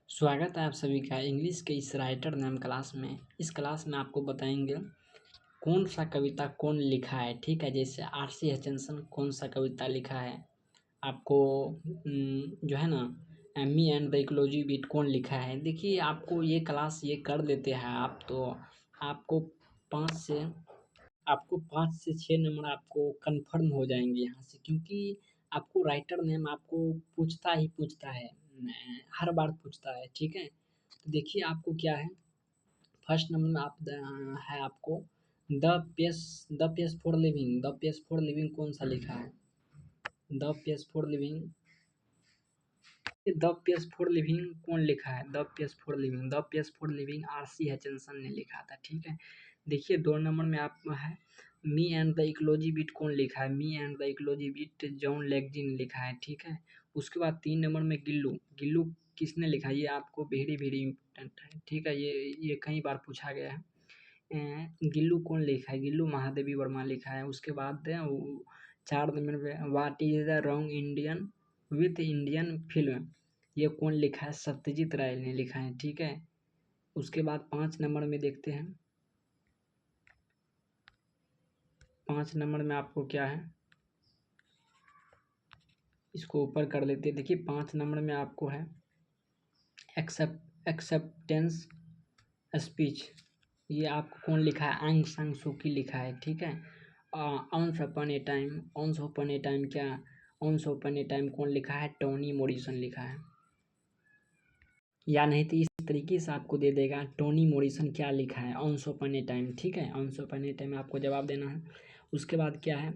स्वागत है आप सभी का इंग्लिश के इस राइटर नाम क्लास में। इस क्लास में आपको बताएंगे कौन सा कविता कौन लिखा है। ठीक है, जैसे आर.सी. हचिंसन कौन सा कविता लिखा है। आपको जो है ना me and the ecology beat कौन लिखा है। देखिए आपको ये क्लास ये कर लेते हैं आप तो आपको पाँच से आपको 5 से 6 नंबर आपको कन्फर्म हो जाएंगे यहाँ से, क्योंकि आपको राइटर नेम आपको पूछता ही पूछता है, हर बार पूछता है। ठीक है, तो देखिए आपको क्या है। फर्स्ट नंबर में है आपको द पेस फॉर लिविंग कौन सा लिखा है। The pace for living the pace for living कौन लिखा है। The pace for living R C. Hutchinson ने लिखा था। ठीक है, देखिए 2 नंबर में आप है me and the ecology beat कौन लिखा है। Me and the ecology beat John लेगजी ने लिखा है। ठीक है, उसके बाद 3 नंबर में गिल्लू गिल्लू किसने लिखा है, ये आपको वेरी वेरी इंपॉर्टेंट है। ठीक है, ये कई बार पूछा गया है। गिल्लू कौन लिखा है, गिल्लू महादेवी वर्मा लिखा है। उसके बाद 4 नंबर में what is the wrong Indian with Indian film, ये कौन लिखा है, सत्यजीत राय ने लिखा है। ठीक है, उसके बाद 5 नंबर में देखते हैं। 5 नंबर में आपको क्या है, इसको ऊपर कर लेते हैं। देखिए 5 नंबर में आपको है एक्सेप्टेंस स्पीच, ये आपको कौन लिखा है, आंग सांग सूकी लिखा है। ठीक है, ऑन्स ओपन ए टाइम क्या, ऑन्स ओपन ए टाइम कौन लिखा है, टोनी मॉरिसन लिखा है। या नहीं तो इस तरीके से आपको दे देगा टोनी मॉरिसन क्या लिखा है, ऑन्स ओपन ए टाइम। ठीक है, ऑन्स ओपन ए टाइम आपको जवाब देना है। उसके बाद क्या है,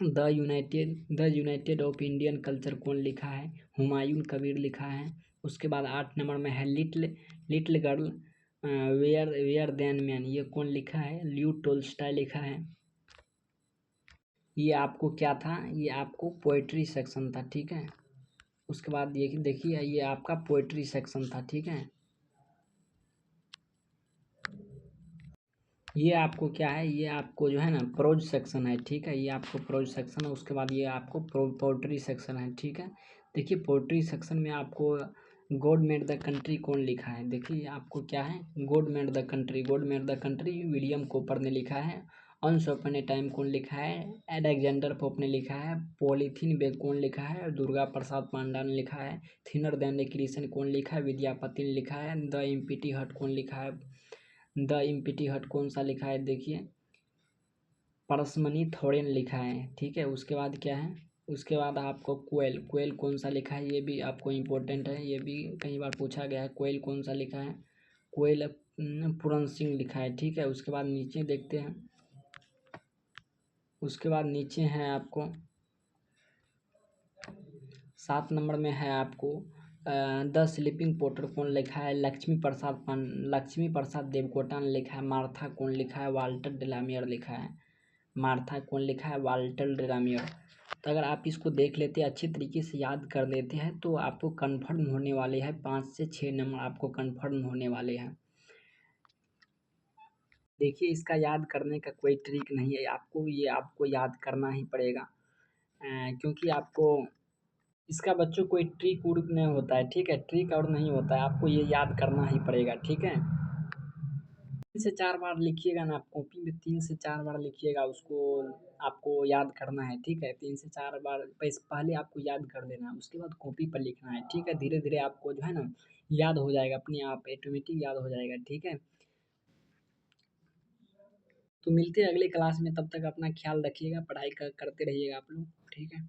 the United of Indian culture कौन लिखा है, हुमायूं कबीर लिखा है। उसके बाद 8 नंबर में है little little girl where then man, ये कौन लिखा है, ल्यू टोल्स्टॉय लिखा है। ये आपको क्या था, ये आपको पोएट्री सेक्शन था। ठीक है, उसके बाद ये देखिए ये आपका पोएट्री सेक्शन था। ठीक है, ये आपको क्या है, ये आपको जो है ना प्रोज सेक्शन है। ठीक है, ये आपको प्रोज सेक्शन है। उसके बाद ये आपको पोट्री सेक्शन है। ठीक है, देखिए पोट्री सेक्शन में आपको गॉड मेड द कंट्री कौन लिखा है। देखिए आपको क्या है, God made the country William copper ने लिखा है। अंस ओपन ए टाइम कौन लिखा है, अलेक्जेंडर पोप ने लिखा है। पॉलीथीन बैग कौन लिखा है, दुर्गा प्रसाद पांडा ने लिखा है। थिनर देन ए क्रिश्चियन कौन लिखा है, विद्यापति ने लिखा है। द एम्प्टी हट कौन लिखा है, द एम्प्टी हट कौन सा लिखा है, देखिए परसमनी थॉरेन लिखा है। ठीक है, उसके बाद क्या है, उसके बाद आपको कोयल कौन सा लिखा है, ये भी आपको इम्पोर्टेंट है, ये भी कई बार पूछा गया है। कोयल कौन सा लिखा है, कोयल पूरन सिंह लिखा है। ठीक है, उसके बाद नीचे देखते हैं। उसके बाद नीचे है आपको 7 नंबर में है आपको द स्लीपिंग पोर्टर कौन लिखा है, लक्ष्मी प्रसाद देवकोटा ने लिखा है। मार्था कौन लिखा है, वाल्टर डेलामियर लिखा है। मार्था कौन लिखा है, वाल्टर डेलामियर। तो अगर आप इसको देख लेते हैं, अच्छे तरीके से याद कर लेते हैं, तो आपको कन्फर्म होने वाले हैं 5 से 6 नंबर आपको कन्फर्म होने वाले हैं। देखिए इसका याद करने का कोई ट्रिक नहीं है, आपको याद करना ही पड़ेगा। क्योंकि आपको इसका बच्चों कोई ट्रिक उर्क नहीं होता है। ठीक है, ट्रिक और नहीं होता है, आपको ये याद करना ही पड़ेगा। ठीक है, 3 से 4 बार लिखिएगा ना, आप कॉपी में 3 से 4 बार लिखिएगा, उसको आपको याद करना है। ठीक है, 3 से 4 बार पहले आपको याद कर लेना है, उसके बाद कॉपी पर लिखना है। ठीक है, धीरे धीरे आपको जो है ना याद हो जाएगा, अपने आप ऑटोमेटिक याद हो जाएगा। ठीक है, तो मिलते हैं अगले क्लास में, तब तक अपना ख्याल रखिएगा, पढ़ाई करते रहिएगा आप लोग। ठीक है।